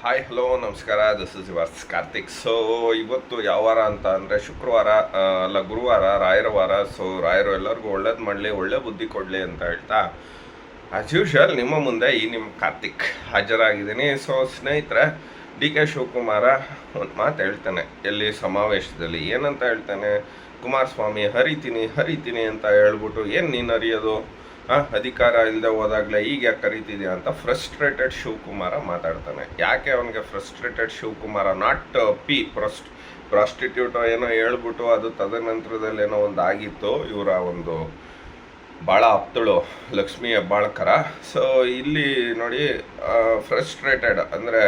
Hi hello ನಮಸ್ಕಾರ, this is yours Karthik. So ಇವತ್ತು ಯಾವ ವಾರ ಅಂತ ಅಂದರೆ ಶುಕ್ರವಾರ ಅಲ್ಲ ಗುರುವಾರ, ರಾಯರ ವಾರ. ಸೊ ರಾಯರು ಎಲ್ಲರಿಗೂ ಒಳ್ಳೇದು ಮಾಡಲಿ, ಒಳ್ಳೆ ಬುದ್ಧಿ ಕೊಡಲಿ ಅಂತ ಹೇಳ್ತಾ ಆ್ಯಸ್ ಯೂಶುವಲ್ ನಿಮ್ಮ ಮುಂದೆ ನಿಮ್ಮ ಕಾರ್ತಿಕ್ ಹಾಜರಾಗಿದ್ದೀನಿ. ಸೊ ಸ್ನೇಹಿತರೆ, ಡಿ ಕೆ ಶಿವಕುಮಾರ ಒಂದು ಮಾತು ಹೇಳ್ತಾನೆ ಎಲ್ಲಿ ಸಮಾವೇಶದಲ್ಲಿ. ಏನಂತ ಹೇಳ್ತಾನೆ? ಕುಮಾರಸ್ವಾಮಿ ಹರಿತೀನಿ ಅಂತ ಹೇಳ್ಬಿಟ್ಟು, ಏನು ನೀನು ಹರಿಯೋದು, ಅಧಿಕಾರ ಇಲ್ಲದೆ ಹೋದಾಗಲೇ ಈಗ ಯಾಕೆ ಕರೀತಿದ್ಯಾ ಅಂತ ಫ್ರಸ್ಟ್ರೇಟೆಡ್ ಶಿವಕುಮಾರ ಮಾತಾಡ್ತಾನೆ. ಯಾಕೆ ಅವನಿಗೆ ಫ್ರಸ್ಟ್ರೇಟೆಡ್ ಶಿವಕುಮಾರ? ನಾಟ್ ಪ್ರಾಸ್ಟಿಟ್ಯೂಟ್ ಏನೋ ಹೇಳ್ಬಿಟ್ಟು ಅದು ತದನಂತರದಲ್ಲಿ ಏನೋ ಒಂದು ಆಗಿತ್ತು ಇವರ ಒಂದು ಭಾಳ ಆಪ್ತಳು ಲಕ್ಷ್ಮೀ ಹೆಬ್ಬಾಳ್ಕರ. ಸೊ ಇಲ್ಲಿ ನೋಡಿ, ಫ್ರಸ್ಟ್ರೇಟೆಡ್ ಅಂದರೆ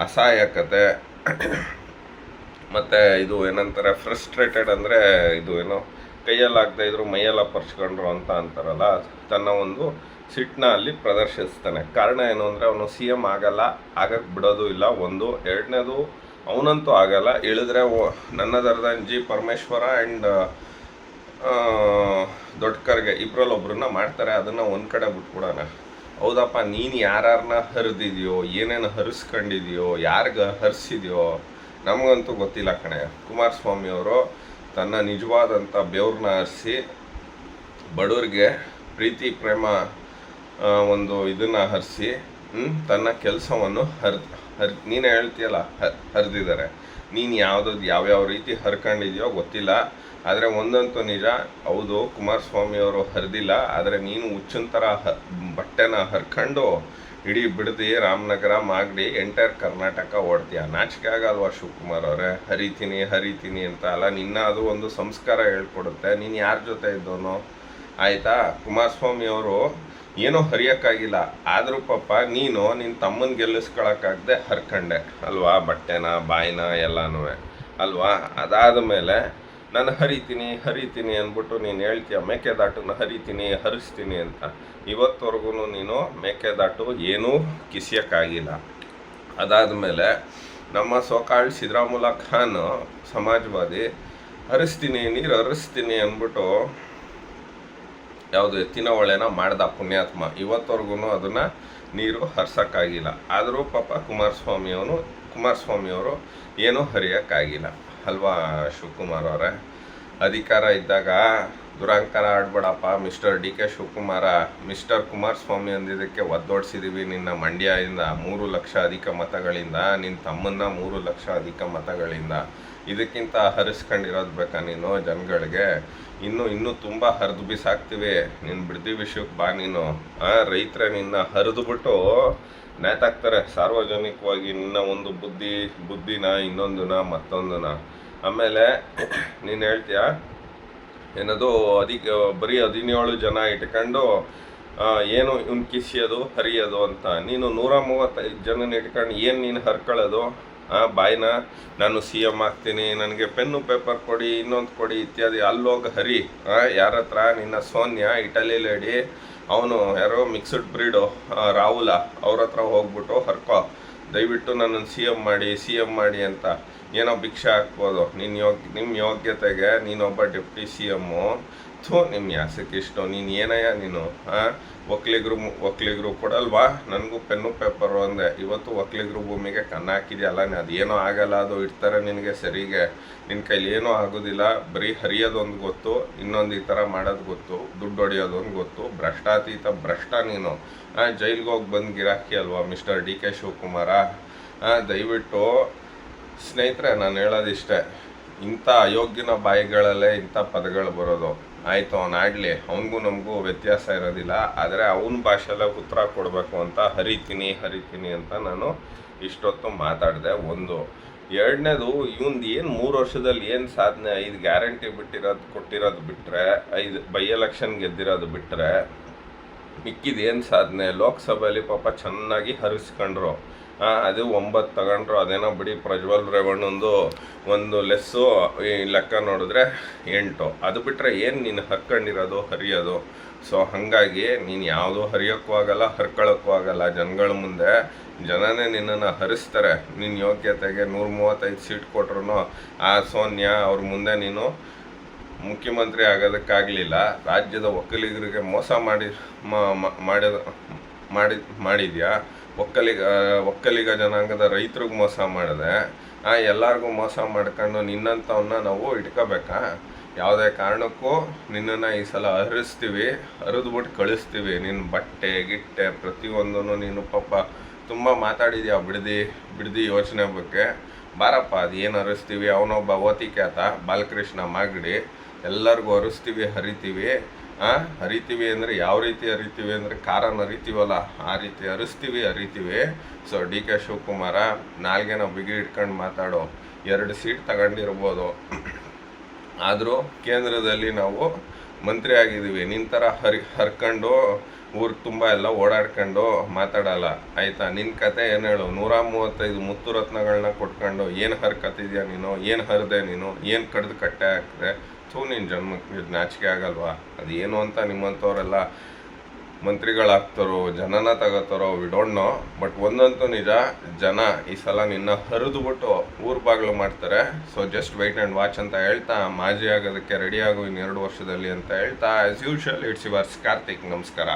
ಅಸಹಾಯಕತೆ, ಮತ್ತು ಇದು ಏನಂತಾರೆ ಫ್ರಸ್ಟ್ರೇಟೆಡ್ ಅಂದರೆ ಇದು ಏನೋ ಕೈಯಲ್ಲಿ ಆಗದೆ ಇದ್ರು ಮೈಯೆಲ್ಲ ಪರ್ಚ್ಕೊಂಡ್ರು ಅಂತ ಅಂತಾರಲ್ಲ, ತನ್ನ ಒಂದು ಸಿಟ್ಟನ್ನ ಅಲ್ಲಿ ಪ್ರದರ್ಶಿಸ್ತಾನೆ. ಕಾರಣ ಏನು ಅಂದರೆ ಅವನು ಸಿ ಎಮ್ ಆಗಕ್ಕೆ ಬಿಡೋದು ಇಲ್ಲ. ಒಂದು ಎರಡನೇದು, ಅವನಂತೂ ಆಗಲ್ಲ. ಇಳಿದ್ರೆ ನನ್ನದರ್ದನ್ ಜಿ ಪರಮೇಶ್ವರ ಆ್ಯಂಡ್ ದೊಡ್ಡಕರ್ಗೆ ಇಬ್ಬರಲ್ಲೊಬ್ರನ್ನ ಮಾಡ್ತಾರೆ. ಅದನ್ನು ಒಂದು ಕಡೆ ಬಿಟ್ಬಿಡೋಣ. ಹೌದಪ್ಪ, ನೀನು ಯಾರನ್ನ ಹರಿದಿದೆಯೋ, ಏನೇನು ಹರಿಸ್ಕೊಂಡಿದೆಯೋ, ಯಾರಿಗೆ ಹರಿಸಿದೆಯೋ ನಮಗಂತೂ ಗೊತ್ತಿಲ್ಲ ಕಣೆ. ಕುಮಾರಸ್ವಾಮಿಯವರು ತನ್ನ ನಿಜವಾದಂಥ ಬೆವ್ರನ್ನ ಹರಿಸಿ ಬಡವ್ರಿಗೆ ಪ್ರೀತಿ ಪ್ರೇಮ ಒಂದು ಇದನ್ನು ಹರಿಸಿ ತನ್ನ ಕೆಲಸವನ್ನು ನೀನು ಹೇಳ್ತೀಯಲ್ಲ ಹರಿದಿದ್ದಾರೆ. ನೀನು ಯಾವ್ಯಾವ ರೀತಿ ಹರ್ಕೊಂಡಿದೆಯೋ ಗೊತ್ತಿಲ್ಲ. ಆದರೆ ಒಂದಂತೂ ನಿಜ, ಹೌದು ಕುಮಾರಸ್ವಾಮಿಯವರು ಹರಿದಿಲ್ಲ. ಆದರೆ ನೀನು ಹುಚ್ಚಿನ ಥರ ಬಟ್ಟೆನ ಹರ್ಕೊಂಡು ಇಡೀ ಬಿಡದಿ ರಾಮನಗರ ಮಾಗಡಿ ಎಂಟೈರ್ ಕರ್ನಾಟಕ ಓಡ್ತೀಯ. ನಾಚಿಕೆ ಆಗಲ್ವಾ ಶಿವಕುಮಾರ್ ಅವರೇ? ಹರಿತೀನಿ ಅಂತ ಅಲ್ಲ, ನಿನ್ನ ಅದು ಒಂದು ಸಂಸ್ಕಾರ ಹೇಳ್ಕೊಡುತ್ತೆ. ನೀನು ಯಾರ ಜೊತೆ ಇದ್ದವನು? ಆಯಿತಾ, ಕುಮಾರಸ್ವಾಮಿಯವರು ಏನೂ ಹರಿಯೋಕ್ಕಾಗಿಲ್ಲ. ಆದರೂ ಪಾಪ ನೀನು ನಿನ್ನ ತಮ್ಮನ ಗೆಲ್ಲಿಸ್ಕೊಳಕ್ಕಾಗದೆ ಹರ್ಕಂಡೆ ಅಲ್ವಾ, ಬಟ್ಟೆನ ಬಾಯಿನ ಎಲ್ಲನೂ ಅಲ್ವಾ. ಅದಾದ ಮೇಲೆ ನಾನು ಹರಿತೀನಿ ಅಂದ್ಬಿಟ್ಟು ನೀನು ಹೇಳ್ತೀಯ ಮೇಕೆದಾಟನ್ನ ಹರಿಸ್ತೀನಿ ಅಂತ. ಇವತ್ತವರೆಗೂ ನೀನು ಮೇಕೆದಾಟು ಏನೂ ಕಿಸಿಯೋಕ್ಕಾಗಿಲ್ಲ. ಅದಾದ ಮೇಲೆ ನಮ್ಮ ಸೋಕಾಳ್ ಸಿದ್ದರಾಮುಲ್ಲ ಖಾನ್ ಸಮಾಜವಾದಿ ನೀರು ಹರಿಸ್ತೀನಿ ಅಂದ್ಬಿಟ್ಟು ಯಾವುದು ಎತ್ತಿನ ಹೊಳೆನ ಮಾಡ್ದ ಪುಣ್ಯಾತ್ಮ. ಇವತ್ತವರೆಗೂ ಅದನ್ನು ನೀರು ಹರ್ಸೋಕ್ಕಾಗಿಲ್ಲ. ಆದರೂ ಪಾಪ ಕುಮಾರಸ್ವಾಮಿಯವರು ಏನೂ ಹರಿಯೋಕ್ಕಾಗಿಲ್ಲ ಅಲ್ವಾ ಶಿವಕುಮಾರ್ ಅವರೇ. ಅಧಿಕಾರ ಇದ್ದಾಗ ದುರಂಕಾರ ಆಡ್ಬೇಡಪ್ಪ mister D K Shivakumar. Mister Kumaraswamy ಅಂದಿದ್ದಕ್ಕೆ ಒದ್ದೋಡಿಸಿದ್ದೀವಿ ನಿನ್ನ ಮಂಡ್ಯದಿಂದ 3 ಲಕ್ಷ ಅಧಿಕ ಮತಗಳಿಂದ, ನಿನ್ನ ತಮ್ಮನ್ನ 3 ಲಕ್ಷ ಅಧಿಕ ಮತಗಳಿಂದ. ಇದಕ್ಕಿಂತ ಹರಿಸ್ಕೊಂಡಿರೋದು ಬೇಕಾ ನೀನು ಜನಗಳಿಗೆ? ಇನ್ನೂ ತುಂಬ ಹರಿದು ಬಿಸಾಕ್ತೀವಿ. ನೀನು ಬಿಡ್ದಿ ವಿಷಯಕ್ಕೆ ಬಾ. ನೀನು ರೈತರೇ ನಿನ್ನ ಹರಿದುಬಿಟ್ಟು ನೇತಾಕ್ತಾರೆ ಸಾರ್ವಜನಿಕವಾಗಿ. ನಿನ್ನ ಒಂದು ಬುದ್ಧಿನ ಇನ್ನೊಂದನ್ನ ಮತ್ತೊಂದನ್ನ. ಆಮೇಲೆ ನೀನು ಹೇಳ್ತೀಯ ಏನದು ಬರೀ 17 ಜನ ಇಟ್ಕೊಂಡು ಏನು ಇವ್ನು ಕಿಸಿಯೋದು ಹರಿಯೋದು ಅಂತ. ನೀನು 135 ಜನನ ಇಟ್ಕೊಂಡು ಏನು ನೀನು ಹರ್ಕೊಳ್ಳೋದು? ಬಾಯ್ನ ನಾನು ಸಿ ಎಮ್ ಆಗ್ತೀನಿ, ನನಗೆ ಪೆನ್ನು ಪೇಪರ್ ಕೊಡಿ, ಇನ್ನೊಂದು ಕೊಡಿ ಇತ್ಯಾದಿ. ಅಲ್ಲೋಗಿ ಹರಿ. ಯಾರ ಹತ್ರ? ನಿನ್ನ ಸೋನ್ಯಾ ಇಟಲಿ ಲೇಡಿ, ಅವನು ಯಾರೋ ಮಿಕ್ಸ್ಡ್ ಬ್ರೀಡು ರಾಹುಲ, ಅವ್ರ ಹತ್ರ ಹೋಗ್ಬಿಟ್ಟು ಹರ್ಕೋ. ದಯವಿಟ್ಟು ನನ್ನನ್ನು ಸಿ ಎಮ್ ಮಾಡಿ ಅಂತ ಏನೋ ಭಿಕ್ಷೆ ಹಾಕ್ಬೋದು. ನಿಮ್ಮ ಯೋಗ್ಯತೆಗೆ ನೀನೊಬ್ಬ ಡೆಪ್ಟಿ ಸಿ ಎಮ್ಮು. ನಿಮ್ಮ ಯಾಸಕ್ಕಿಷ್ಟು ನೀನು ಏನಯ್ಯ ನೀನು? ಒಕ್ಲಿಗರು ಕೊಡಲ್ವಾ? ನನಗೂ ಪೆನ್ನು ಪೇಪರು ಅಂದೆ. ಇವತ್ತು ಒಕ್ಲಿಗರು ಭೂಮಿಗೆ ಕನ್ನ ಹಾಕಿದೆಯಲ್ಲ, ಅದೇನೋ ಆಗಲ್ಲ, ಅದು ಇಡ್ತಾರೆ ನಿನಗೆ ಸರಿಗೆ. ನಿನ್ನ ಕೈಲಿ ಏನೂ ಆಗೋದಿಲ್ಲ. ಬರೀ ಹರಿಯೋದೊಂದು ಗೊತ್ತು, ಇನ್ನೊಂದು ಈ ಥರ ಮಾಡೋದು ಗೊತ್ತು, ದುಡ್ಡು ಹೊಡೆಯೋದೊಂದು ಗೊತ್ತು. ಭ್ರಷ್ಟ ನೀನು. ಜೈಲಿಗೆ ಹೋಗಿ ಬಂದು ಗಿರಾಕಿ ಅಲ್ವಾ ಮಿಸ್ಟರ್ ಡಿ ಕೆ ಶಿವಕುಮಾರ. ದಯವಿಟ್ಟು ಸ್ನೇಹಿತರೆ, ನಾನು ಹೇಳೋದಿಷ್ಟೇ, ಇಂಥ ಅಯೋಗ್ಯನ ಬಾಯಿಗಳಲ್ಲೇ ಇಂಥ ಪದಗಳು ಬರೋದು. ಆಯಿತು, ಅವನು ಆಡಲಿ, ಅವನಿಗೂ ನಮಗೂ ವ್ಯತ್ಯಾಸ ಇರೋದಿಲ್ಲ. ಆದರೆ ಅವನ ಭಾಷೆಯಲ್ಲೇ ಉತ್ತರ ಕೊಡಬೇಕು ಅಂತ ಹರಿತೀನಿ ಅಂತ ನಾನು ಇಷ್ಟೊತ್ತು ಮಾತಾಡಿದೆ. ಒಂದು. ಎರಡನೇದು, ಇವಂದು ಏನು 3 ವರ್ಷದಲ್ಲಿ ಏನು ಸಾಧನೆ, 5 ಗ್ಯಾರಂಟಿ ಕೊಟ್ಟಿರೋದು ಬಿಟ್ಟರೆ, 5 ಬೈ ಎಲೆಕ್ಷನ್ ಗೆದ್ದಿರೋದು ಬಿಟ್ಟರೆ ಮಿಕ್ಕಿದ ಏನು ಸಾಧನೆ? ಲೋಕಸಭೆಯಲ್ಲಿ ಪಾಪ ಚೆನ್ನಾಗಿ ಹರಿಸ್ಕೊಂಡ್ರು. ಅದು 9 ತಗೊಂಡ್ರು. ಅದೇನೋ ಬಿಡಿ, ಪ್ರಜ್ವಲ್ ರೇವಣ್ಣಂದು ಒಂದು ಲೆಸ್ಸು ಈ ಲೆಕ್ಕ ನೋಡಿದ್ರೆ 8. ಅದು ಬಿಟ್ಟರೆ ಏನು ನೀನು ಹರಿಯೋದು? ಸೊ ಹಾಗಾಗಿ ನೀನು ಯಾವುದೂ ಹರಿಯೋಕ್ಕೂ ಆಗಲ್ಲ, ಹರ್ಕೊಳ್ಳೋಕ್ಕೂ ಆಗಲ್ಲ. ಜನಗಳ ಮುಂದೆ ಜನನೇ ನಿನ್ನನ್ನು ಹರಿಸ್ತಾರೆ. ನಿನ್ನ ಯೋಗ್ಯತೆಗೆ 135 ಸೀಟ್ ಕೊಟ್ರು ಆ ಸೋನ್ಯಾ ಅವ್ರ ಮುಂದೆ ನೀನು ಮುಖ್ಯಮಂತ್ರಿ ಆಗೋದಕ್ಕಾಗಲಿಲ್ಲ. ರಾಜ್ಯದ ಒಕ್ಕಲಿಗರಿಗೆ ಮೋಸ ಮಾಡಿದ್ಯಾ. ಒಕ್ಕಲಿಗ ಜನಾಂಗದ ರೈತರಿಗೆ ಮೋಸ ಮಾಡಿದೆ. ಎಲ್ಲರಿಗೂ ಮೋಸ ಮಾಡ್ಕೊಂಡು ನಿನ್ನಂಥವನ್ನ ನಾವು ಇಟ್ಕೋಬೇಕಾ? ಯಾವುದೇ ಕಾರಣಕ್ಕೂ ನಿನ್ನನ್ನು ಈ ಸಲ ಹರಿಸ್ತೀವಿ, ಹರಿದ್ಬಿಟ್ಟು ಕಳಿಸ್ತೀವಿ. ನಿನ್ನ ಬಟ್ಟೆ ಗಿಟ್ಟೆ ಪ್ರತಿಯೊಂದೂ ನೀನು ಪಾಪ ತುಂಬ ಮಾತಾಡಿದ್ಯಾ ಬಿಡ್ದಿ ಯೋಚನೆ ಬಗ್ಗೆ. ಬಾರಪ್ಪ, ಅದು ಏನು ಹರಿಸ್ತೀವಿ, ಅವನೊಬ್ಬ ಓತಿಕ್ಯಾತ ಬಾಲಕೃಷ್ಣ ಮಾಗಡಿ, ಎಲ್ಲರಿಗೂ ಹರಿಸ್ತೀವಿ, ಹರಿತೀವಿ ಅಂದರೆ ಯಾವ ರೀತಿ ಹರಿತೀವಿ ಅಂದರೆ ಕಾರನ್ನು ಹರಿತೀವಲ್ಲ ಆ ರೀತಿ ಹರಿಸ್ತೀವಿ. ಸೊ ಡಿ ಕೆ ಶಿವಕುಮಾರ, ನಾಲ್ಗೆನ ಬಿಗಿ ಇಟ್ಕೊಂಡು ಮಾತಾಡೋ. 2 ಸೀಟ್ ತಗೊಂಡಿರ್ಬೋದು, ಆದರೂ ಕೇಂದ್ರದಲ್ಲಿ ನಾವು ಮಂತ್ರಿ ಆಗಿದ್ದೀವಿ. ನಿನ್ನ ಥರ ಹರ್ಕೊಂಡು ಊರು ತುಂಬ ಎಲ್ಲ ಓಡಾಡ್ಕೊಂಡು ಮಾತಾಡಲ್ಲ, ಆಯಿತಾ? ನಿನ್ನ ಕತೆ ಏನು ಹೇಳು? 135 ಮುತ್ತು ರತ್ನಗಳನ್ನ ಕೊಟ್ಕೊಂಡು ಏನು ಹರ್ಕತ್ತಿದ್ಯಾ ನೀನು? ಏನು ಹರಿದೆ ನೀನು? ಏನು ಕಡ್ದು ಕಟ್ಟೆ ಹಾಕಿದೆ? ನಿನ್ನ ಜನ್ಮಕ್ಕೆ ನಾಚಿಕೆ ಆಗಲ್ವಾ? ಅದೇನು ಅಂತ ನಿಮ್ಮಂಥವರೆಲ್ಲ ಮಂತ್ರಿಗಳಾಗ್ತಾರೋ, ಜನನ ತಗೋತಾರೋ, ವಿ ಡೋಂಟ್ ನೋ. ಬಟ್ ಒಂದಂತೂ ನಿಜ, ಜನ ಈ ಸಲ ನಿನ್ನ ಹರಿದುಬಿಟ್ಟು ಊರು ಬಾಗಿಲು ಮಾಡ್ತಾರೆ. So just weight and watch ಅಂತ ಹೇಳ್ತಾ, ಮಾಜಿ ಆಗೋದಕ್ಕೆ ರೆಡಿ ಆಗು ಇನ್ನು 2 ವರ್ಷದಲ್ಲಿ ಅಂತ ಹೇಳ್ತಾ, as usual it's yours Karthik. ನಮಸ್ಕಾರ.